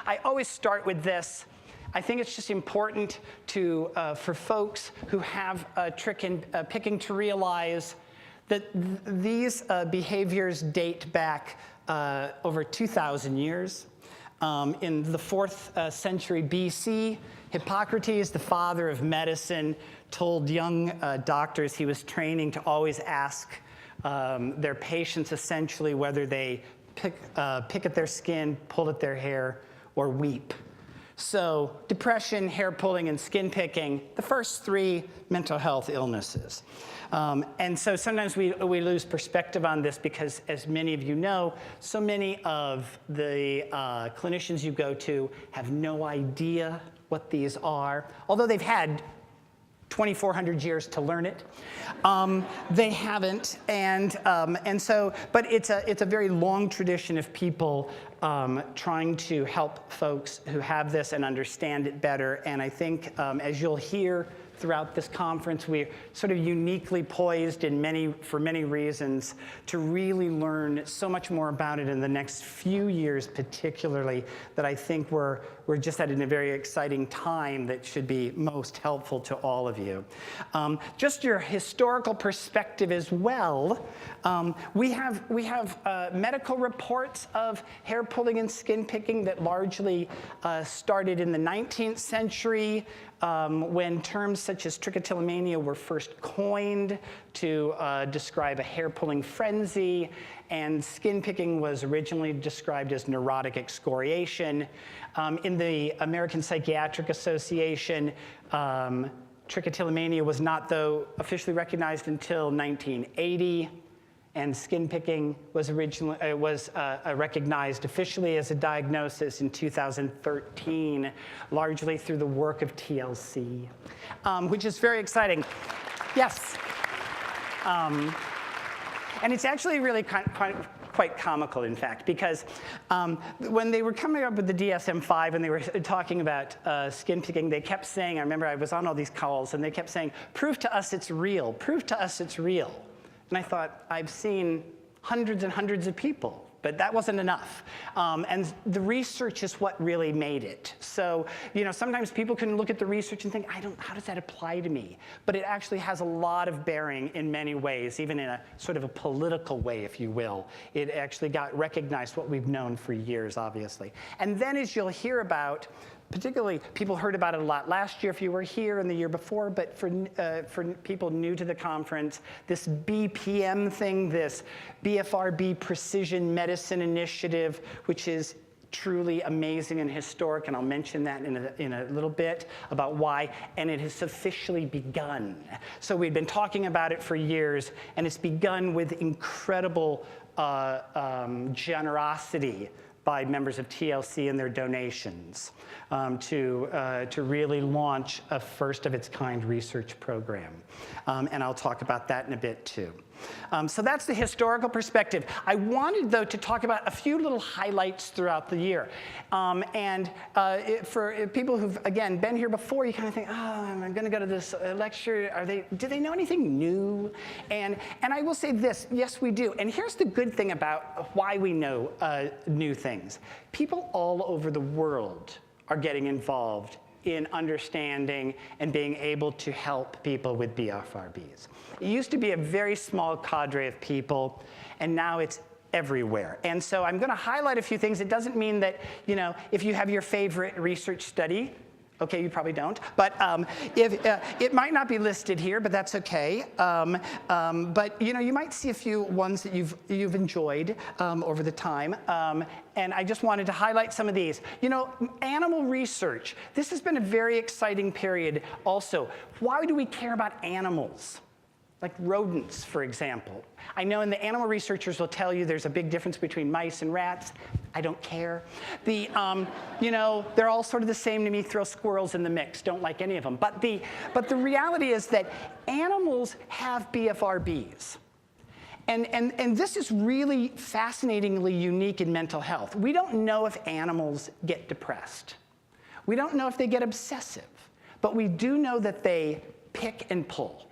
I always start with this. I think it's just important to, for folks who have picking to realize that these behaviors date back over 2,000 years. In the 4th century BC, Hippocrates, the father of medicine, told young doctors he was training to always ask their patients essentially whether they pick at their skin, pull at their hair, or weep. So depression, hair pulling, and skin picking, the first 3 mental health illnesses. And so sometimes we lose perspective on this because, as many of you know, so many of the clinicians you go to have no idea what these are, although they've had 2,400 years to learn it. They haven't, and so, but it's a very long tradition of people trying to help folks who have this and understand it better. And I think, as you'll hear throughout this conference, we're sort of uniquely poised for many reasons to really learn so much more about it in the next few years, particularly, that I think we're just at a very exciting time that should be most helpful to all of you. Just your historical perspective as well. We have medical reports of hair pulling and skin picking that largely started in the 19th century. When terms such as trichotillomania were first coined to describe a hair-pulling frenzy, and skin picking was originally described as neurotic excoriation. In the American Psychiatric Association, trichotillomania was not, though, officially recognized until 1980. And skin picking was recognized officially as a diagnosis in 2013, largely through the work of TLC, which is very exciting. Yes. And it's actually really quite comical, in fact, because when they were coming up with the DSM-5 and they were talking about skin picking, they kept saying, I remember I was on all these calls, and they kept saying, prove to us it's real, prove to us it's real. And I thought, I've seen hundreds and hundreds of people, but that wasn't enough. And the research is what really made it. So, you know, sometimes people can look at the research and think, how does that apply to me? But it actually has a lot of bearing in many ways, even in a sort of a political way, if you will. It actually got recognized, what we've known for years, obviously. And then, as you'll hear about, particularly, people heard about it a lot last year if you were here and the year before, but for people new to the conference, this BPM thing, this BFRB Precision Medicine Initiative, which is truly amazing and historic, and I'll mention that in a little bit about why, and it has officially begun. So we've been talking about it for years, and it's begun with incredible generosity by members of TLC and their donations to really launch a first-of-its-kind research program. And I'll talk about that in a bit, too. So that's the historical perspective. I wanted, though, to talk about a few little highlights throughout the year. For people who've, again, been here before, you kind of think, oh, I'm going to go to this lecture. Do they know anything new? And I will say this, yes, we do. And here's the good thing about why we know new things. People all over the world are getting involved in understanding and being able to help people with BFRBs. It used to be a very small cadre of people, and now it's everywhere. And so I'm going to highlight a few things. It doesn't mean that, you know, if you have your favorite research study, okay, you probably don't, but it might not be listed here, but that's okay. But you know, you might see a few ones that you've enjoyed over the time. And I just wanted to highlight some of these. You know, animal research. This has been a very exciting period also. Why do we care about animals? Like rodents, for example. I know, and the animal researchers will tell you there's a big difference between mice and rats. I don't care. You know, they're all sort of the same to me. Throw squirrels in the mix. Don't like any of them. But the reality is that animals have BFRBs. And this is really fascinatingly unique in mental health. We don't know if animals get depressed. We don't know if they get obsessive. But we do know that they pick and pull.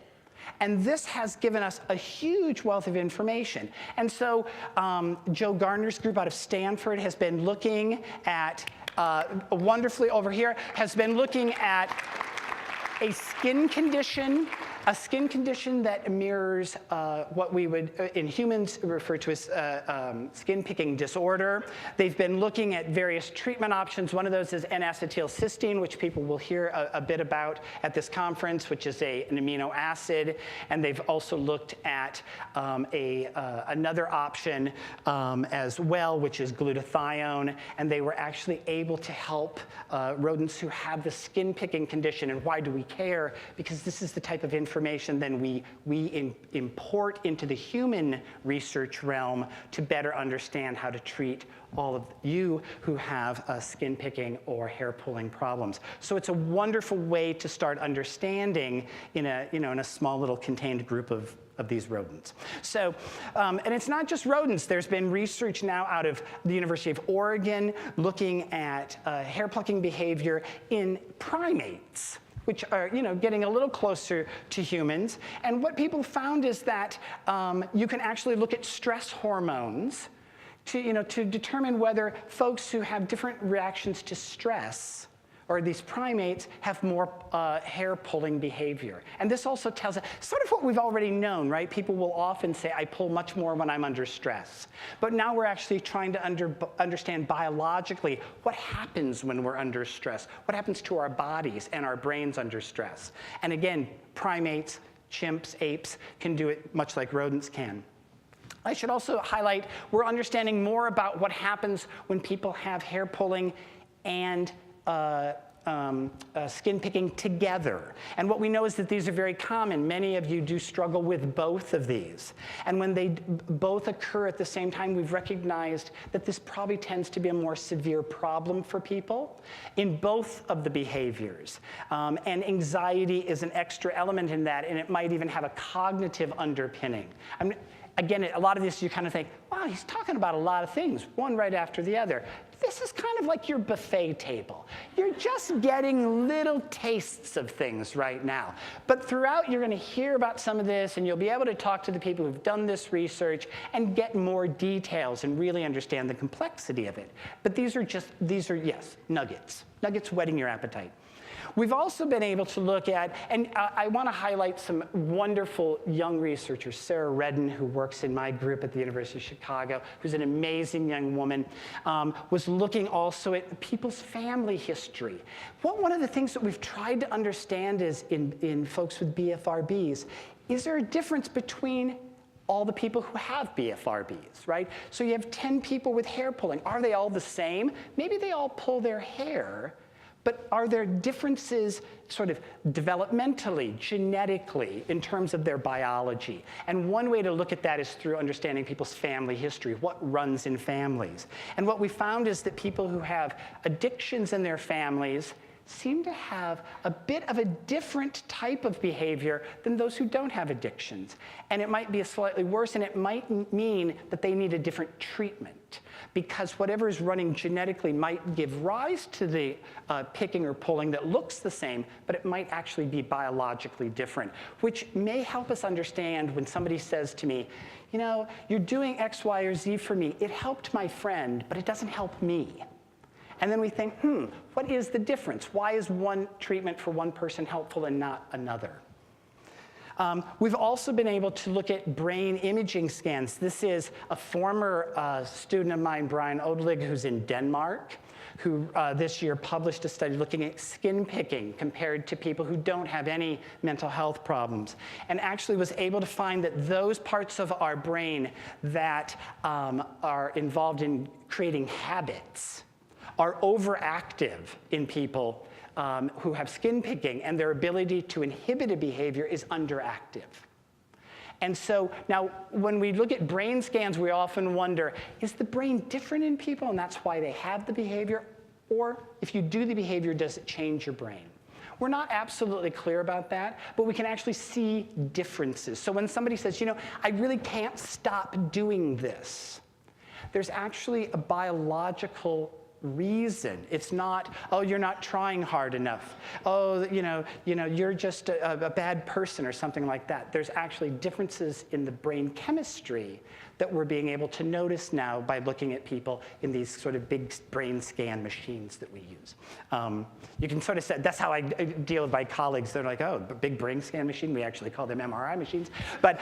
And this has given us a huge wealth of information. And so Joe Gardner's group out of Stanford has been looking at, wonderfully over here, has been looking at a skin condition that mirrors what we would, in humans, refer to as skin picking disorder. They've been looking at various treatment options. One of those is N-acetylcysteine, which people will hear a bit about at this conference, which is an amino acid. And they've also looked at another option as well, which is glutathione. And they were actually able to help rodents who have the skin picking condition. And why do we care? Because this is the type of information then we import into the human research realm to better understand how to treat all of you who have skin picking or hair pulling problems. So it's a wonderful way to start understanding in a small little contained group of these rodents. So, and it's not just rodents. There's been research now out of the University of Oregon looking at hair plucking behavior in primates, which are getting a little closer to humans. And what people found is that you can actually look at stress hormones to determine whether folks who have different reactions to stress, or these primates, have more hair pulling behavior. And this also tells us sort of what we've already known, right? People will often say, I pull much more when I'm under stress. But now we're actually trying to understand biologically what happens when we're under stress, what happens to our bodies and our brains under stress. And again, primates, chimps, apes can do it much like rodents can. I should also highlight, we're understanding more about what happens when people have hair pulling and skin picking together. And what we know is that these are very common. Many of you do struggle with both of these. And when they both occur at the same time, we've recognized that this probably tends to be a more severe problem for people in both of the behaviors. And anxiety is an extra element in that, and it might even have a cognitive underpinning. Again, a lot of this you kind of think, wow, he's talking about a lot of things, one right after the other. This is kind of like your buffet table. You're just getting little tastes of things right now. But throughout, you're going to hear about some of this, and you'll be able to talk to the people who've done this research and get more details and really understand the complexity of it. But these are, yes, nuggets. Nuggets whetting your appetite. We've also been able to look at, and I want to highlight some wonderful young researchers. Sarah Redden, who works in my group at the University of Chicago, who's an amazing young woman, was looking also at people's family history. One of the things that we've tried to understand is in folks with BFRBs, is there a difference between all the people who have BFRBs, right? So you have 10 people with hair pulling. Are they all the same? Maybe they all pull their hair, but are there differences sort of developmentally, genetically, in terms of their biology? And one way to look at that is through understanding people's family history, what runs in families. And what we found is that people who have addictions in their families seem to have a bit of a different type of behavior than those who don't have addictions. And it might be slightly worse, and it might mean that they need a different treatment, because whatever is running genetically might give rise to the picking or pulling that looks the same, but it might actually be biologically different, which may help us understand when somebody says to me, you're doing X, Y, or Z for me. It helped my friend, but it doesn't help me. And then we think, what is the difference? Why is one treatment for one person helpful and not another? We've also been able to look at brain imaging scans. This is a former student of mine, Brian Odelig, who's in Denmark, who this year published a study looking at skin picking compared to people who don't have any mental health problems, and actually was able to find that those parts of our brain that are involved in creating habits are overactive in people who have skin picking, and their ability to inhibit a behavior is underactive. And so now when we look at brain scans, we often wonder, is the brain different in people and that's why they have the behavior? Or if you do the behavior, does it change your brain? We're not absolutely clear about that, but we can actually see differences. So when somebody says, I really can't stop doing this, there's actually a biological reason. It's not, oh, you're not trying hard enough. Oh, you're just a bad person or something like that. There's actually differences in the brain chemistry that we're being able to notice now by looking at people in these sort of big brain scan machines that we use. You can sort of say, that's how I deal with my colleagues. They're like, oh, big brain scan machine? We actually call them MRI machines. But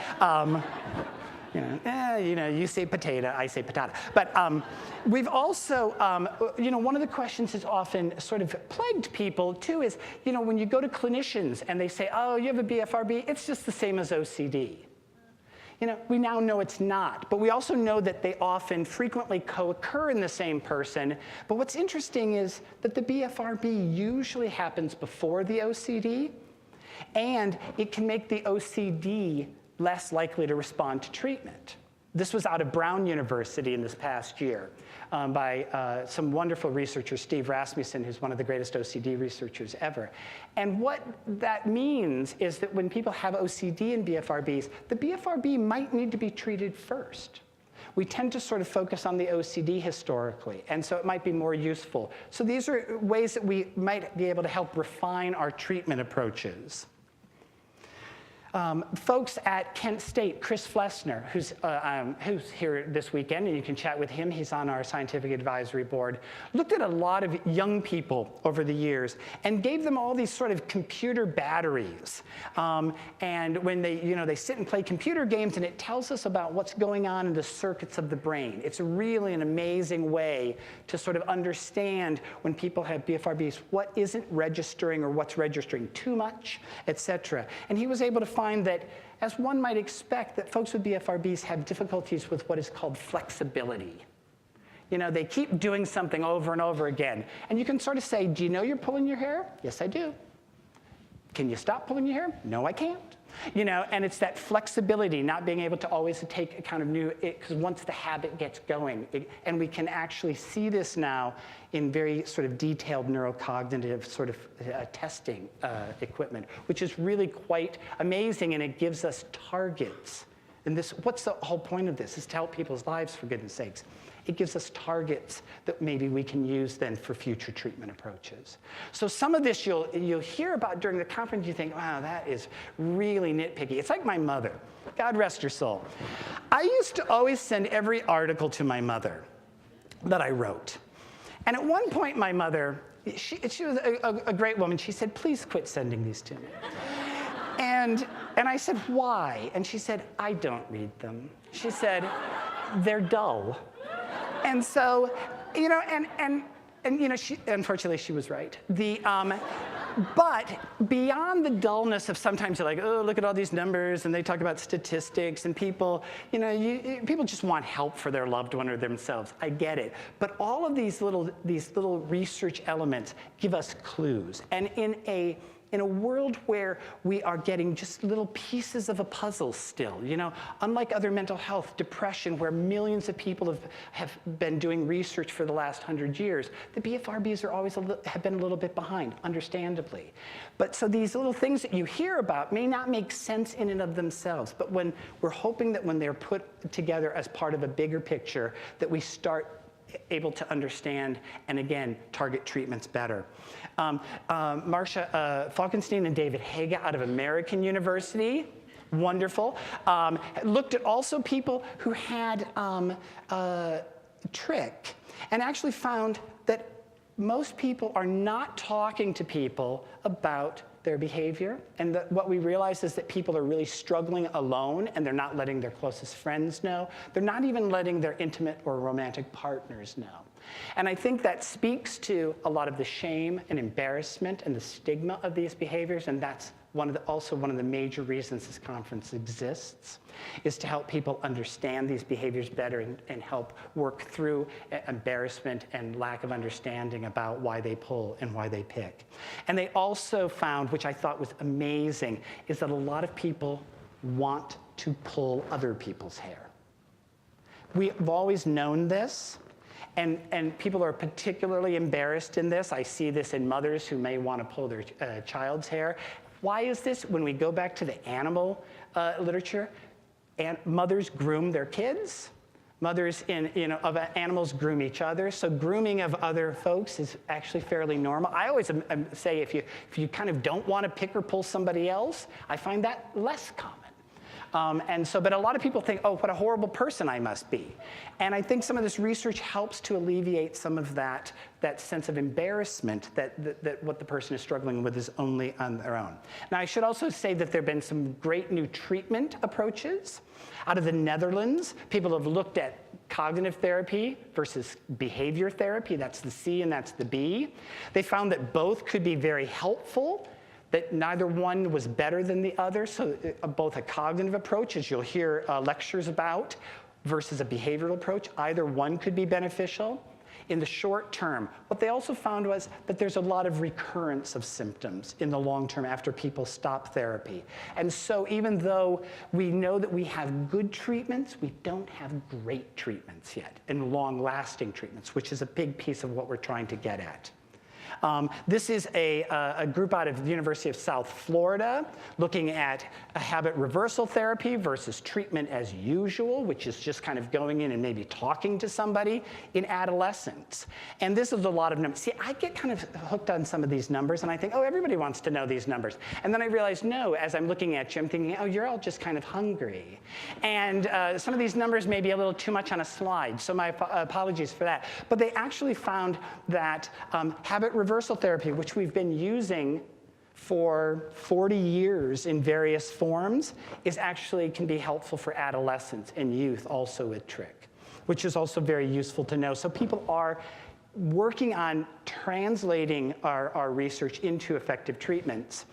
you say potato, I say patata. But we've also, one of the questions that's often sort of plagued people too is, when you go to clinicians and they say, oh, you have a BFRB, it's just the same as OCD. We now know it's not, but we also know that they often frequently co-occur in the same person. But what's interesting is that the BFRB usually happens before the OCD, and it can make the OCD less likely to respond to treatment. This was out of Brown University in this past year by some wonderful researchers, Steve Rasmussen, who's one of the greatest OCD researchers ever. And what that means is that when people have OCD and BFRBs, the BFRB might need to be treated first. We tend to sort of focus on the OCD historically, and so it might be more useful. So these are ways that we might be able to help refine our treatment approaches. Folks at Kent State, Chris Flessner, who's here this weekend, and you can chat with him. He's on our scientific advisory board. Looked at a lot of young people over the years and gave them all these sort of computer batteries. And when they sit and play computer games, and it tells us about what's going on in the circuits of the brain. It's really an amazing way to sort of understand when people have BFRBs, what isn't registering or what's registering too much, et cetera. And he was able to find that, as one might expect, that folks with BFRBs have difficulties with what is called flexibility. They keep doing something over and over again. And you can sort of say, do you know you're pulling your hair? Yes, I do. Can you stop pulling your hair? No, I can't. And it's that flexibility, not being able to always take account of new, because once the habit gets going, and we can actually see this now in very sort of detailed neurocognitive sort of testing equipment, which is really quite amazing, and it gives us targets. And what's the whole point of this? Is to help people's lives, for goodness sakes. It gives us targets that maybe we can use then for future treatment approaches. So some of this you'll hear about during the conference. You think, wow, that is really nitpicky. It's like my mother. God rest her soul. I used to always send every article to my mother that I wrote. And at one point, my mother, she was a great woman. She said, please quit sending these to me. And I said, why? And she said, I don't read them. She said, they're dull. And so, unfortunately, she was right. But beyond the dullness of sometimes you're like, oh, look at all these numbers, and they talk about statistics, and people, people just want help for their loved one or themselves. I get it. But all of these little research elements give us clues. And in a world where we are getting just little pieces of a puzzle still, unlike other mental health, depression, where millions of people have been doing research for the last 100 years, the BFRBs have been a little bit behind, understandably. But so these little things that you hear about may not make sense in and of themselves, but when we're hoping that when they're put together as part of a bigger picture, that we start able to understand and, again, target treatments better. Marcia Falkenstein and David Haga out of American University, wonderful, looked at also people who had trick, and actually found that most people are not talking to people about their behavior, and what we realize is that people are really struggling alone, and they're not letting their closest friends know. They're not even letting their intimate or romantic partners know. And I think that speaks to a lot of the shame and embarrassment and the stigma of these behaviors, and that's also one of the major reasons this conference exists, is to help people understand these behaviors better and help work through embarrassment and lack of understanding about why they pull and why they pick. And they also found, which I thought was amazing, is that a lot of people want to pull other people's hair. We've always known this. And people are particularly embarrassed in this. I see this in mothers who may want to pull their child's hair. Why is this? When we go back to the animal literature, mothers groom their kids. Mothers of animals groom each other, so grooming of other folks is actually fairly normal. I always say if you kind of don't want to pick or pull somebody else, I find that less common. But a lot of people think, oh, what a horrible person I must be. And I think some of this research helps to alleviate some of that sense of embarrassment that what the person is struggling with is only on their own. Now, I should also say that there have been some great new treatment approaches. Out of the Netherlands, people have looked at cognitive therapy versus behavior therapy. That's the C and that's the B. They found that both could be very helpful, that neither one was better than the other. So both a cognitive approach, as you'll hear lectures about, versus a behavioral approach, either one could be beneficial. In the short term, what they also found was that there's a lot of recurrence of symptoms in the long term after people stop therapy. And so even though we know that we have good treatments, we don't have great treatments yet, and long-lasting treatments, which is a big piece of what we're trying to get at. This is a group out of the University of South Florida looking at a habit reversal therapy versus treatment as usual, which is just kind of going in and maybe talking to somebody in adolescence. And this is a lot of numbers. See, I get kind of hooked on some of these numbers, and I think, oh, everybody wants to know these numbers. And then I realize, no, as I'm looking at you, I'm thinking, oh, you're all just kind of hungry. And some of these numbers may be a little too much on a slide, so my apologies for that. But they actually found that habit reversal therapy, which we've been using for 40 years in various forms, can be helpful for adolescents and youth also with trick, which is also very useful to know. So people are working on translating our research into effective treatments.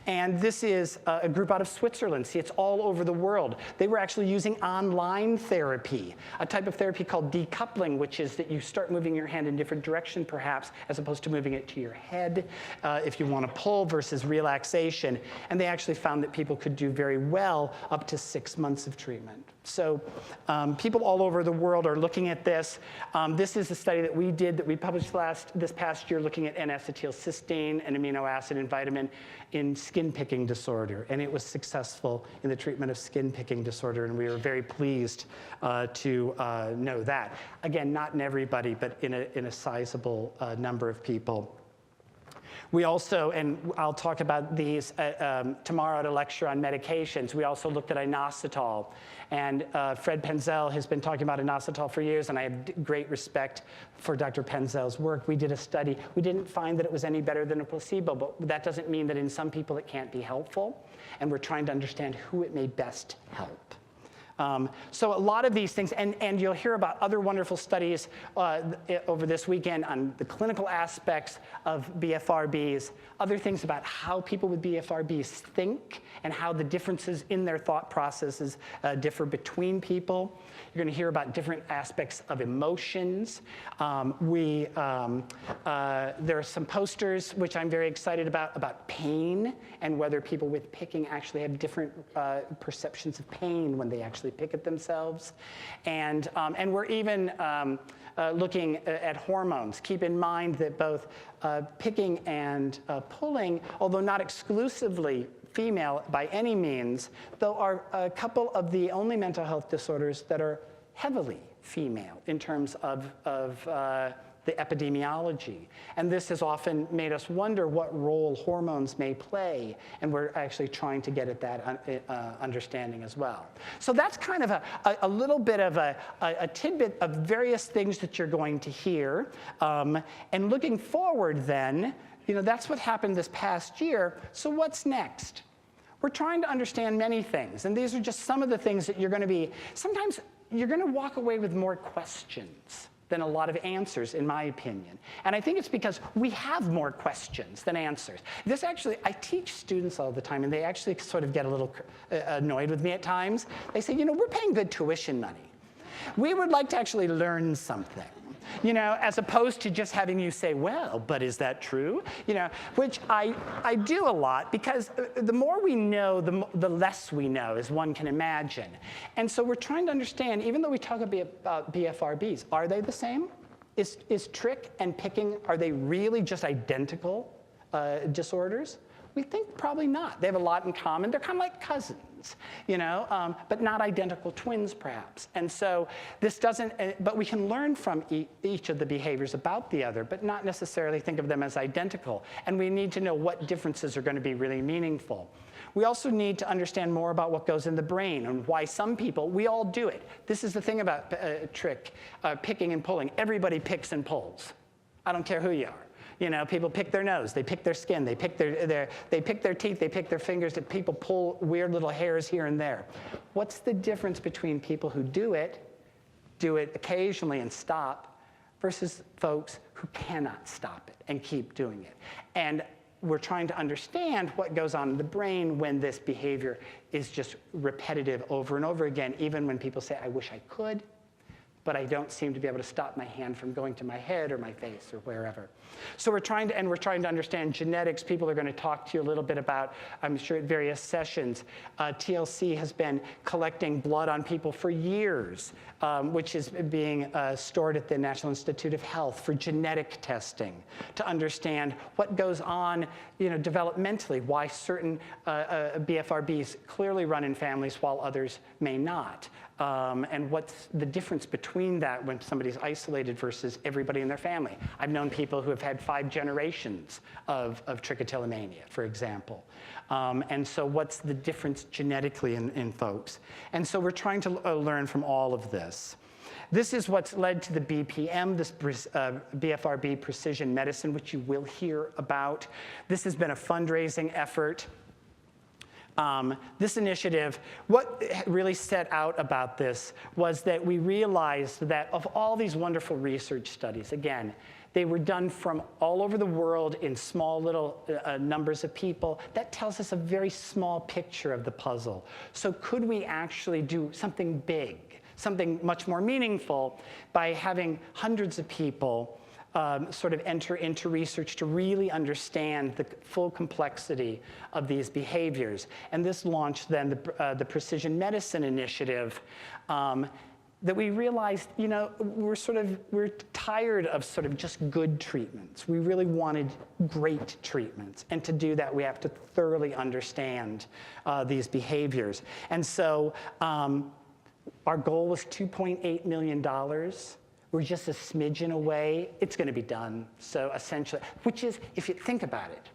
And this is a group out of Switzerland. See, it's all over the world. They were actually using online therapy, a type of therapy called decoupling, which is that you start moving your hand in different direction, perhaps, as opposed to moving it to your head if you want to pull, versus relaxation. And they actually found that people could do very well up to 6 months of treatment. So people all over the world are looking at this. This is a study that we did, that we published this past year, looking at N-acetylcysteine, an amino acid and vitamin, in skin picking disorder. And it was successful in the treatment of skin picking disorder, and we were very pleased to know that. Again, not in everybody, but in a sizable number of people. We also, and I'll talk about these tomorrow at a lecture on medications, we also looked at inositol. And Fred Penzel has been talking about inositol for years, and I have great respect for Dr. Penzel's work. We did a study. We didn't find that it was any better than a placebo, but that doesn't mean that in some people it can't be helpful. And we're trying to understand who it may best help. So a lot of these things, and you'll hear about other wonderful studies over this weekend on the clinical aspects of BFRBs, other things about how people with BFRBs think and how the differences in their thought processes differ between people. You're going to hear about different aspects of emotions. There are some posters, which I'm very excited about pain and whether people with picking actually have different perceptions of pain when they actually pick at themselves. And we're even looking at hormones. Keep in mind that both picking and pulling, although not exclusively female by any means, though are a couple of the only mental health disorders that are heavily female in terms of the epidemiology. And this has often made us wonder what role hormones may play, and we're actually trying to get at that understanding as well. So that's kind of a little bit of a tidbit of various things that you're going to hear. And looking forward then, that's what happened this past year. So what's next? We're trying to understand many things, and these are just some of the things that you're going to be, sometimes you're going to walk away with more questions than a lot of answers, in my opinion. And I think it's because we have more questions than answers. This actually, I teach students all the time, and they actually sort of get a little annoyed with me at times. They say, we're paying good tuition money. We would like to actually learn something, as opposed to just having you say, well, but is that true? Which I do a lot, because the more we know, the less we know, as one can imagine. And so we're trying to understand, even though we talk about BFRBs, are they the same? Is trick and picking, are they really just identical disorders? We think probably not. They have a lot in common. They're kind of like cousins. twins, but not identical twins perhaps. And so this doesn't, but we can learn from each of the behaviors about the other, but not necessarily think of them as identical. And we need to know what differences are going to be really meaningful. We also need to understand more about what goes in the brain and why some people, we all do it. This is the thing about picking and pulling. Everybody picks and pulls. I don't care who you are. People pick their nose, they pick their skin, they pick they pick their teeth, they pick their fingers. People pull weird little hairs here and there. What's the difference between people who do it occasionally and stop, versus folks who cannot stop it and keep doing it? And we're trying to understand what goes on in the brain when this behavior is just repetitive over and over again, even when people say, I wish I could, but I don't seem to be able to stop my hand from going to my head or my face or wherever. So we're trying to understand genetics. People are going to talk to you a little bit about, I'm sure at various sessions. TLC has been collecting blood on people for years, which is being stored at the National Institute of Health for genetic testing to understand what goes on, developmentally, why certain BFRBs clearly run in families while others may not. And what's the difference between that when somebody's isolated versus everybody in their family. I've known people who have had 5 generations of trichotillomania, for example. And so what's the difference genetically in folks? And so we're trying to learn from all of this. This is what's led to the BPM, this BFRB precision medicine, which you will hear about. This has been a fundraising effort. This initiative, what really set out about this was that we realized that of all these wonderful research studies, again, they were done from all over the world in small little numbers of people. That tells us a very small picture of the puzzle. So could we actually do something big, something much more meaningful by having hundreds of people sort of enter into research to really understand the full complexity of these behaviors. And this launched then the Precision Medicine Initiative that we realized, we're tired of sort of just good treatments. We really wanted great treatments. And to do that, we have to thoroughly understand these behaviors. And so our goal was $2.8 million. We're just a smidgen away. It's going to be done. So essentially, which is, if you think about it,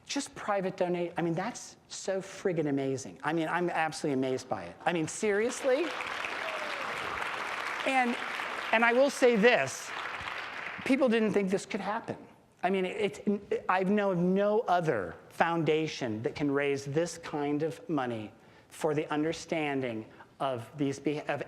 just private donate. I mean, that's so friggin' amazing. I mean, I'm absolutely amazed by it. I mean, seriously. And I will say this, people didn't think this could happen. I mean, I know of no other foundation that can raise this kind of money for the understanding of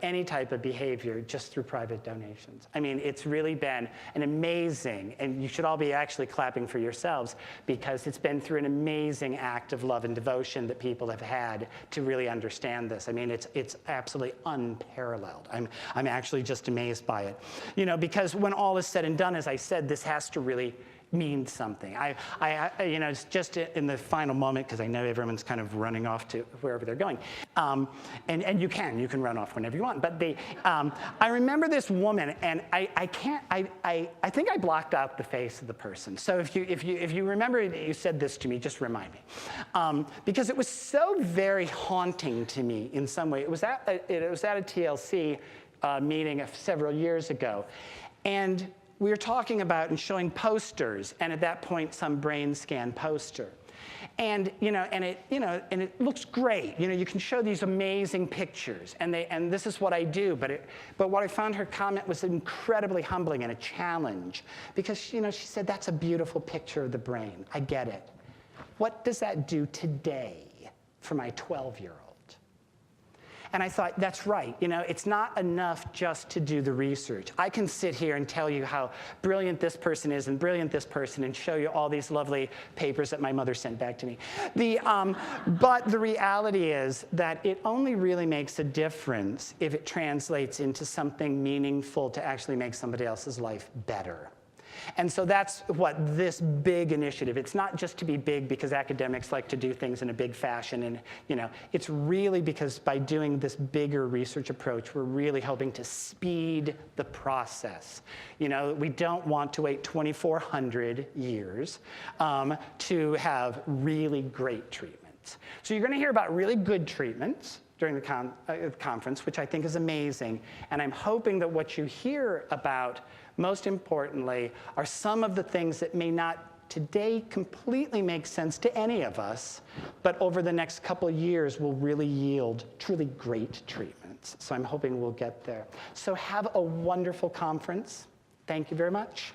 any type of behavior just through private donations. I mean, it's really been an amazing, and you should all be actually clapping for yourselves, because it's been through an amazing act of love and devotion that people have had to really understand this. I mean, it's absolutely unparalleled. I'm actually just amazed by it. Because when all is said and done, as I said, this has to really means something. It's just in the final moment, because I know everyone's kind of running off to wherever they're going. And you can run off whenever you want. But I remember this woman, and I think I blocked out the face of the person. So if you remember that you said this to me, just remind me. Because it was so very haunting to me in some way. It was at a TLC meeting several years ago. And we were talking about and showing posters, and at that point, some brain scan poster. And it looks great. You can show these amazing pictures, and this is what I do. But what I found her comment was incredibly humbling and a challenge, because she said, that's a beautiful picture of the brain. I get it. What does that do today for my 12-year-old? And I thought, that's right. It's not enough just to do the research. I can sit here and tell you how brilliant this person is and brilliant this person and show you all these lovely papers that my mother sent back to me. But the reality is that it only really makes a difference if it translates into something meaningful to actually make somebody else's life better. And so that's what this big initiative, it's not just to be big because academics like to do things in a big fashion. And it's really because by doing this bigger research approach, we're really hoping to speed the process. We don't want to wait 2,400 years to have really great treatments. treatments. So you're going to hear about really good treatments during the conference, which I think is amazing. And I'm hoping that what you hear about, most importantly, are some of the things that may not today completely make sense to any of us, but over the next couple of years will really yield truly great treatments. So I'm hoping we'll get there. So have a wonderful conference. Thank you very much.